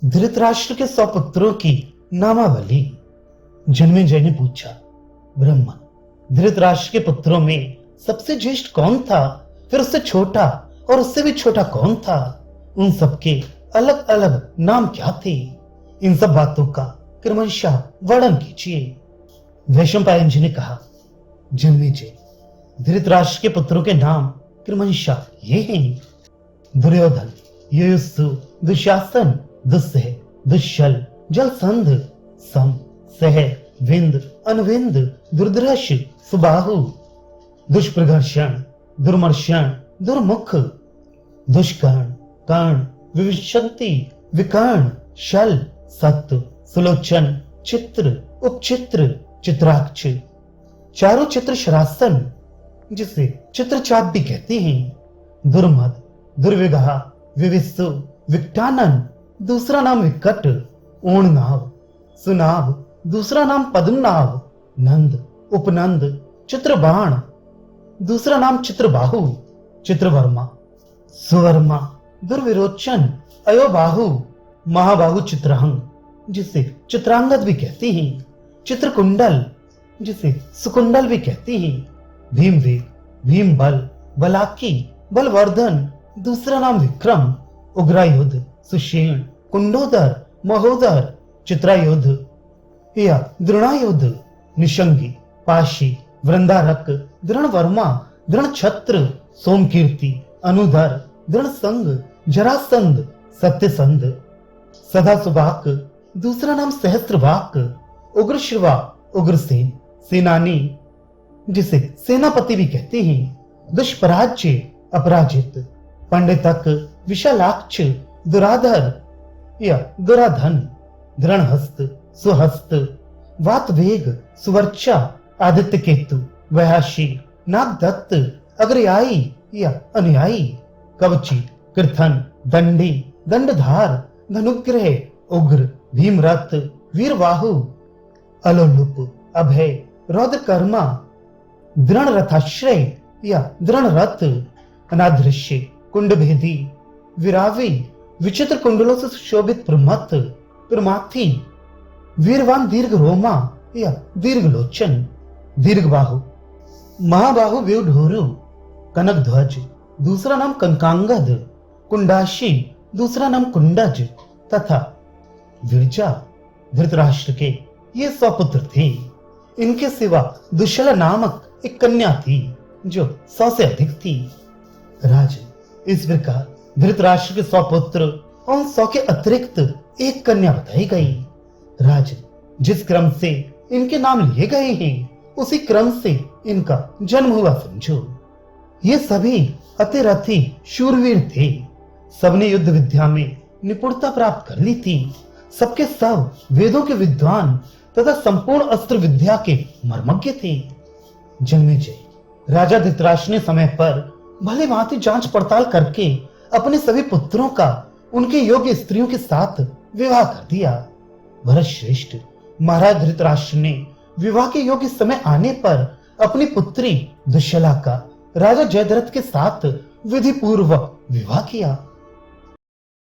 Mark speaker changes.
Speaker 1: धृतराष्ट्र के 100 पुत्रों की नामावली। जन्मेजय ने पूछा, ब्रह्मन, धृतराष्ट्र के पुत्रों में सबसे ज्येष्ठ कौन था, फिर उससे छोटा और उससे भी छोटा कौन था? उन सबके अलग अलग नाम क्या थे? इन सब बातों का क्रमशः वर्णन कीजिए। वैशंपायन जी ने कहा, जन्मेजय, धृतराष्ट्र के पुत्रों के नाम क्रमशः ये हैं: दुर्योधन, युयुत्सु, दुशासन, दुस्सह, दुश्शल, जलसंध, सम, सह, विंद, अनविंद, दुर्धर्ष, सुबाहु, दुष्प्रघर्षण, दुर्मर्षण, दुर्मुख, दुष्कर्ण, कर्ण, विविशंति, विकर्ण, शल, सत्व, सुलोचन, चित्र, उपचित्र, चित्राक्ष, चारों चित्र शरासन, जिसे चित्रचाप भी कहते हैं, दुर्मद, दुर्विगाह, विविस्सु, विकटानन, दूसरा नाम विकट, ओणनाभ, सुनाभ, दूसरा नाम पद्मनाभ, नंद, उपनंद, चित्रबाण, दूसरा नाम चित्रबाहु, चित्रवर्मा, सुवर्मा, दुर्विरोचन, अयोबाहु, महाबाहु, चित्रहंग, जिसे चित्रांगद भी कहते हैं, चित्रकुंडल, जिसे सुकुंडल भी कहते हैं, भीमवेग, भीमबल, बलाकी, बलवर्धन, दूसरा नाम विक्रम, उग्रायुध, सुषेण, कुंडोदर, महोदर, चित्रायुध या द्रोणायुध, निशंगी, पाशी, वृंदारक, दृढ़वर्मा, दृढ़छत्र, सोमकीर्ति, अनुधर, दृढ़संग, जरासंध, सत्यसंध, सदासुबाक, दूसरा नाम सहस्त्रवाक, उग्रश्रवा, उग्रसेन, सेनानी, जिसे सेनापति भी कहते हैं, दुष्पराज्य, अपराजित, पंडितक, विशालाक्ष, दुराधर या दुराधन, दृढ़हस्त, सुहस्त, वातवेग, सुवर्चा, आदित्य केतु, वयाशी, नागदत्त, अग्रयायी या अनुयायी, कवची, कृथन, दंडी, दंडधार, धनुग्रह, उग्र, भीमरथ, वीरवाहु, अलोलुप, अभय, रौद्रकर्मा, दृढ़ रथाश्रय या दृढ़ रथ, अनादृश्य, कुंडभेदी, विरावी, विचित्र कुंडलों से सुशोभित प्रमथ, प्रमाथी, वीरवान, दीर्घ रोमा या दीर्घलोचन, दीर्घबाहु, महाबाहु, व्यूढोरु, कनक ध्वज, दूसरा नाम कंकांगद, कुंडाशी, दूसरा नाम कुंडज तथा विरजा। धृतराष्ट्र के ये 100 पुत्र थे। इनके सिवा दुश्शला नामक एक कन्या थी जो 100 से अधिक थी। राजन, इस प्रकार धृतराष्ट्र के 100 पुत्र और 100 के अतिरिक्त एक कन्या बताई गई। राजन, जिस क्रम से इनके नाम लिए गए हैं उसी क्रम से इनका जन्म हुआ समझो। ये सभी अतिरथी शूरवीर थे। सबने युद्ध विद्या में निपुणता प्राप्त कर ली थी। सबके सब वेदों के विद्वान तथा संपूर्ण अस्त्र विद्या के मर्मज्ञ थे। जन्मेजय, राजा धृतराष्ट्र ने समय पर भले भांति जांच पड़ताल करके अपने सभी पुत्रों का उनके योग्य स्त्रियों के साथ विवाह कर दिया। भरत श्रेष्ठ, महाराज धृतराष्ट्र ने विवाह के योग्य समय आने पर अपनी पुत्री दुश्शला का राजा जयद्रथ के साथ विधि पूर्वक विवाह किया।